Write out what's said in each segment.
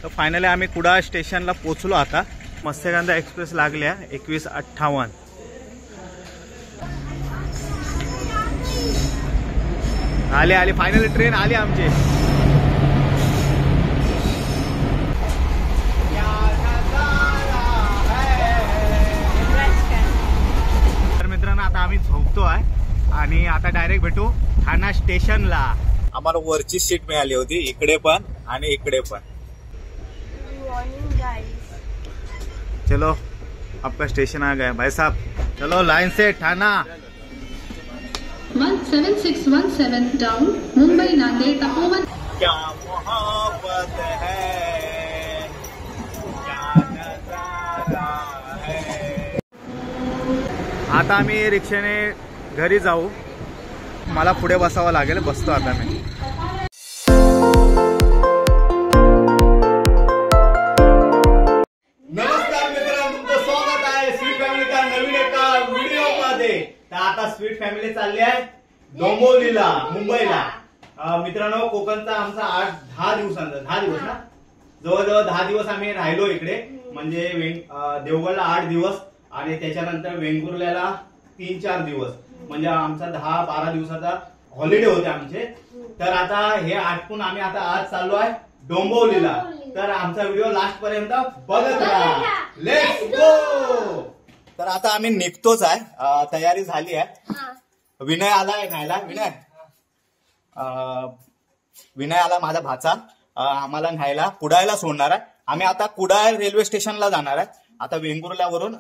तर फायनली आम्ही कुडाळ स्टेशनला पोहोचलो आता। मत्स्यगंधा एक्सप्रेस लागल्या 2158। आली आली फायनली ट्रेन आली आमची। तर मित्रांनो आता आम्ही झोपतो आहे आणि आता डायरेक्ट भेटू ठाणा स्टेशनला। आम्हाला वरची सीट मिळाली होती, इकडे पण आणि इकडे पण। चलो आपका स्टेशन आ गया भाई साहब, चलो लाइन से ठाणा। 17617 डाउन मुंबई नांदेड़ तपोवन। क्या मोहब्बत है, क्या नजारा है। आता आम्ही रिक्षाने घरी जाऊ, मला पुढे बसावं लागेल, बसतो आता मी। नमस्कार मित्रांनो, तुमचं स्वागत आहे स्वीट फॅमिलीच्या नवीन एका व्हिडिओ मध्ये। तर आता स्वीट फॅमिली चालली आहे डोंबिवलीला, मुंबईला। मित्रांनो कोकणचा आमचा 8-10 दिवसांचा 10 दिवस ना, जवळजवळ 10 दिवस आम्ही राहिलो इकडे। म्हणजे देवगडला 8 दिवस आणि त्याच्यानंतर वेंगुर्ल्याला 3-4 दिवस, म्हणजे आमचा 10-12 दिवसाचा हॉलिडे होते आमचे। तर आता हे आटपून आम्ही आता आज चाललो आहे डोंबिवलीला। तर आमचा व्हिडिओ लास्ट पर्यंत बघत राहा, लेट्स गो। तर आता आम्ही निघतोच आहे, तयारी झाली आहे। विनय आलाय न्यायला, विनय आला माझा भाचा, आम्हाला न्यायला कुडाळला सोडणार आहे। आम्ही आता कुडाळ रेल्वे स्टेशनला जाणार आहे। आता वेंगुर्ल्यावरून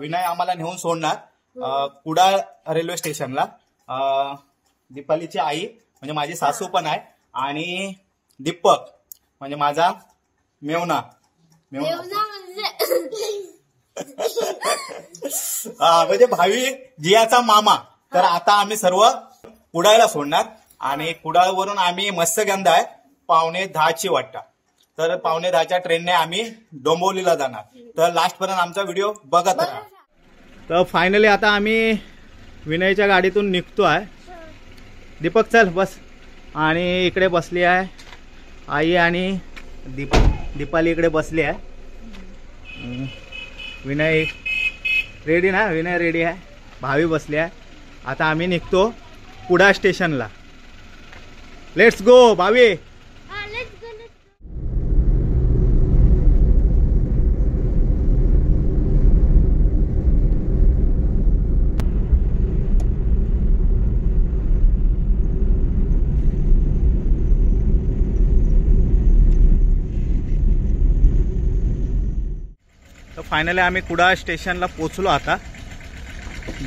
विनय आम्हाला नेऊन सोडणार कुडाळ रेल्वे स्टेशनला। दीपालीची आई म्हणजे माझी सासू पण आहे आणि दीपक म्हणजे माझा मेवना म्हणजे भावी जियाचा मामा। तर आता आम्ही सर्व कुडाळला सोडणार आणि कुडाळवरून आम्ही मत्स्यगंधा आहे 9:45ची वाटतं। तर 9:45च्या ट्रेनने आम्ही डोंबिवलीला जाणार। तर लास्ट पर्यंत आमचा व्हिडिओ बघत राहा। तर फायनली आता आम्ही विनयच्या गाडीतून निघतो आहे। दीपक चल बस। आणि इकडे बसली आहे आई आणि दीपाली इकडे बसली आहे। विनय रेडी ना, विनय रेडी आहे, भावी बसली आहे। आता आम्ही निघतो कुडाळ स्टेशनला, लेट्स गो भावी। तर फायनली आम्ही कुडाळ स्टेशनला पोहोचलो आता।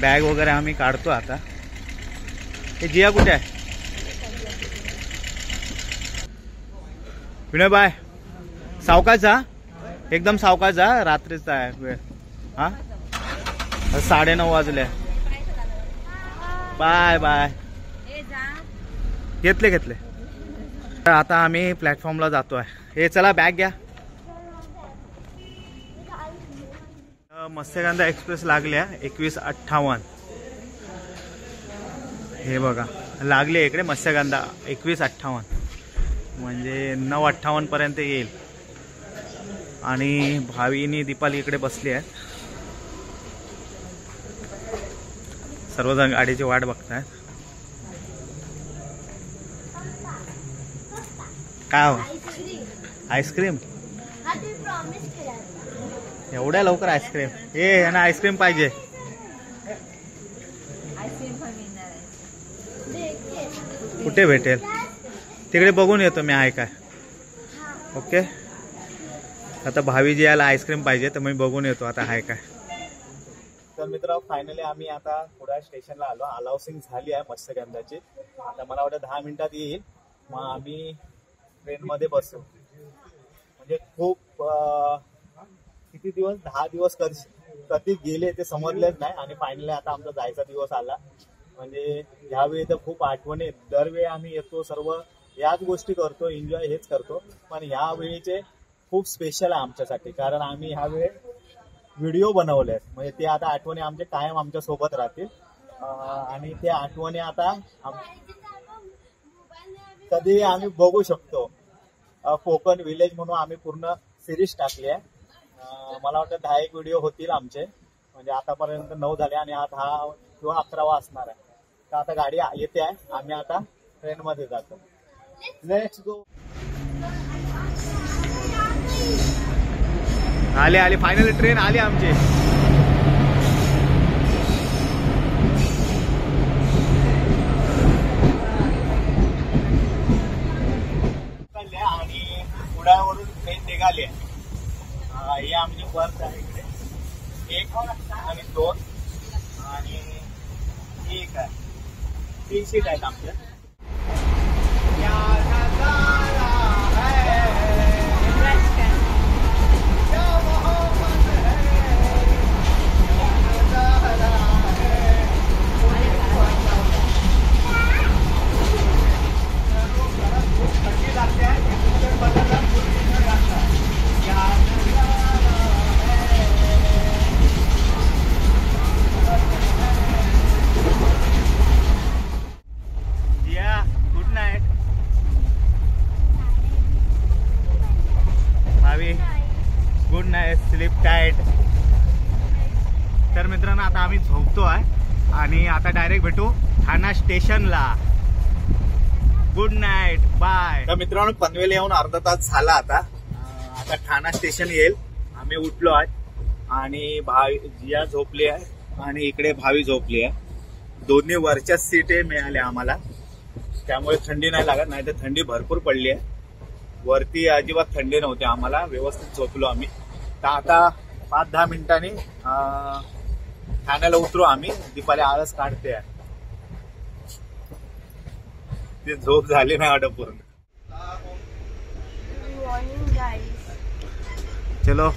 बॅग वगैरे आम्ही काढतो आता। हे जिया कुठे आहे? विनय बाय सावकाश जा, एकदम सावकाश जा, रात्रीचा आहे वेळ। हा 9:30 वाजले। Bye bye. घेतले। तर आता आम्ही प्लॅटफॉर्मला जातो आहे। हे चला बॅग घ्या। मत्स्यगंधा एक्सप्रेस लागल्या 2158। हे बघा लागले इकडे मत्स्यगंधा 2158, म्हणजे 9:58 पर्यंत येईल। आणि भावीनी दीपाली इकडे बसली आहे, सर्वजण गाडीची वाट बघतायत। काय हो आईस्क्रीम? एवढ्या लवकर आईस्क्रीम? हे यांना आईस्क्रीम पाहिजे। कुठे भेटेल? तिकडे बघून येतो मी आहे काय। ओके, आता भावी जी याला आईस्क्रीम पाहिजे तर मी बघून येतो आता आहे काय। तर मित्र फायनली आम्ही आता कुडाळ स्टेशनला आलो। अलाउसिंग झाली आहे मत्स्यगंधाची। आता मला वाटतं 10 मिनिटात येईल, मग आम्ही ट्रेनमध्ये बसू। म्हणजे खूप किती दिवस 10 दिवस कधी गेले ते समजलेच नाही। आणि फायनली आता आमचा जायचा दिवस आला। म्हणजे ह्यावेळी तर खूप आठवणी, दरवेळी आम्ही येतो सर्व याच गोष्टी करतो, एन्जॉय हेच करतो, पण ह्यावेळीचे खूप स्पेशल आहे आमच्यासाठी, कारण आम्ही ह्यावेळी व्हिडिओ बनवले। म्हणजे ते आता आठवणी आमचे कायम आमच्या सोबत राहतील। आणि त्या आठवणी आता कधी आम्ही बघू शकतो। कोकण विलेज म्हणून आम्ही पूर्ण सिरीज टाकली आहे. मला वाटतं 10 व्हिडिओ होतील आमचे, म्हणजे आतापर्यंत 9 झाले आणि हा 10 किंवा 11वा असणार आहे. तर आता गाडी येते आहे, आम्ही आता ट्रेन मध्ये जातो. Let's go. आले फायनली ट्रेन आली आमची. आणि पुण्यावरून ट्रेन निघाली आहे. ही आमची बस आहे इकडे, 1 आणि 2 आणि एक आहे, 3 सीट आहेत आमच्या. Good night, sleep tight. तर मित्रांनो आता आम्ही झोपतो आहे आणि आता डायरेक्ट भेटू ठाणा स्टेशनला. Good night, bye. तर मित्रांनो पनवेल येऊन अर्धा तास झाला. आता ठाणा स्टेशन येईल. आम्ही उठलो आहे आणि जिया झोपली आहे आणि इकडे भावी झोपली आहे. दोन्ही वरच्या सीटे मिळाल्या आम्हाला, त्यामुळे थंडी नाही लागत, नाही तर थंडी भरपूर पडली आहे. वरती अजिबात थंडी नव्हती आम्हाला, व्यवस्थित झोपलो आम्ही. तर आता 5-10 मिनिटांनी ठाण्याला उतरू आम्ही. दीपाली आळस काढते आहे, ती झोप झाली नाही वाटत पूर्ण. चलो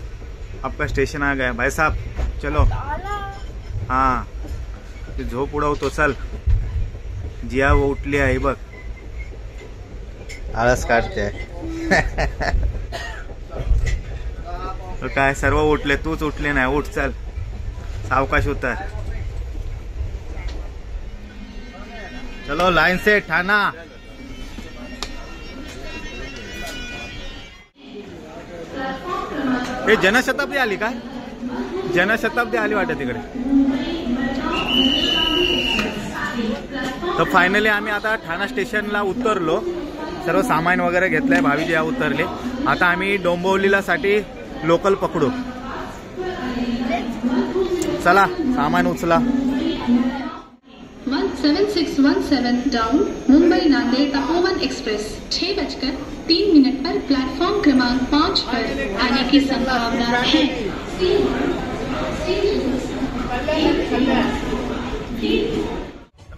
आपका स्टेशन आ गया भाई साहब, चलो. हाँ ती झोप उडवतो, चल. जिया वो उठली आहे बघ, आळस काढते. काय सर्व उठले, तूच उठले नाही. उठ, चल, सावकाश होता. चलो लाइन से ठाणा. हे जनशताब्दी आली का? जनशताब्दी आली वाटत तिकडे. तर फायनली आम्ही आता ठाणा स्टेशनला उतरलो. सर्व सामान वगैरे घेतलंय, भावीजी या उतरले. आता आम्ही डोंबिवलीला साठी लोकल पकडू. चला सामान उचला. 17617 डाउन मुंबई नांदेड़ तपोवन एक्सप्रेस 6:03 पर प्लेटफॉर्म क्रमांक 5 पर आने की संभावना है.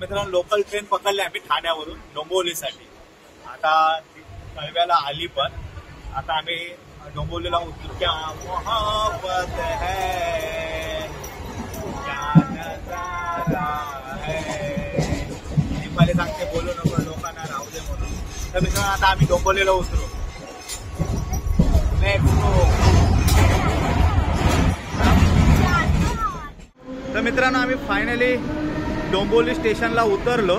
मित्रांनो लोकल ट्रेन पकडली आम्ही ठाण्यावरून डोंबिवलीसाठी. आता कळव्याला आली, पण आता आम्ही डोंबिवलीला उतरू. क्या मोहब्बत है, क्या नजारा है. दीपाली सांगते बोलू नको, लोकांना राहू दे म्हणून. तर मित्रांनो आता आम्ही डोंबिवलीला उतरू. तर मित्रांनो आम्ही फायनली डोंबिवली स्टेशनला उतरलो.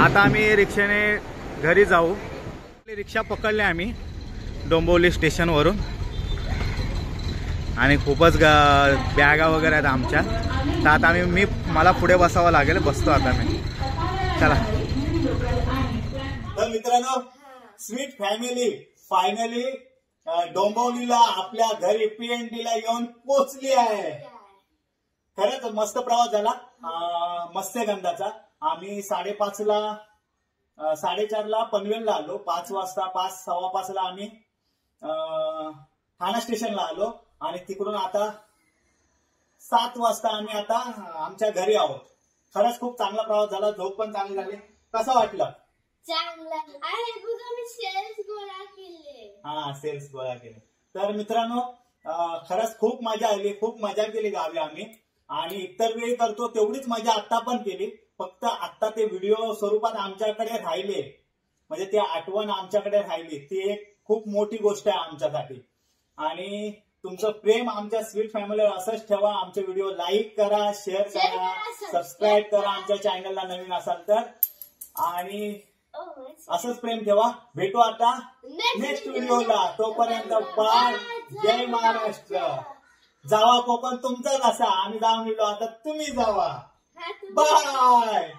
आता आम्ही रिक्षाने घरी जाऊ. रिक्षा पकडली आम्ही डोंबिवली स्टेशनवरून आणि खूपच बॅगा वगैरे आहेत आमच्या. तर आता मला पुढे बसावं लागेल. बसतो आता मी. चला. तर मित्रांनो स्वीट फॅमिली फायनली डोंबिवलीला आपल्या घरी PND ला येऊन पोहोचली आहे. खरंच मस्त प्रवास झाला मत्स्यगंधाचा. आम्ही 4:30ला पनवेलला आलो. 5 वाजता 5:15ला आम्ही ठाणा स्टेशनला आलो आणि तिकडून आता 7 वाजता आम्ही आता आमच्या घरी आहोत. खरंच खूप चांगला प्रवास झाला. झोप पण चांगली झाली. कसं वाटलं? चांगलं आहे. सेल्स गोळा केले. हा सेल्स गोळा केले. तर मित्रांनो खरंच खूप मजा आली. खूप मजा केली गावी आम्ही. आणि इतर वेळी करतो तेवढीच मजा आता पण केली. फक्त आता ते व्हिडिओ स्वरूपात आमच्याकडे राहिले, म्हणजे ते आठवण आमच्याकडे राहिली. ती एक खूप मोठी गोष्ट आहे आमच्यासाठी. आणि तुमचं प्रेम आमच्या स्वीट फॅमिलीवर असंच ठेवा. आमचे व्हिडिओ लाईक करा, शेअर करा, सबस्क्राईब करा आमच्या चॅनलला नवीन असाल तर. आणि असंच प्रेम ठेवा. भेटू आता नेक्स्ट व्हिडिओला. तोपर्यंत बाय. जय महाराष्ट्र. जावा कोकण तुमचाच असा. आम्ही जाऊन गेलो आता तुम्ही जावा. बाय.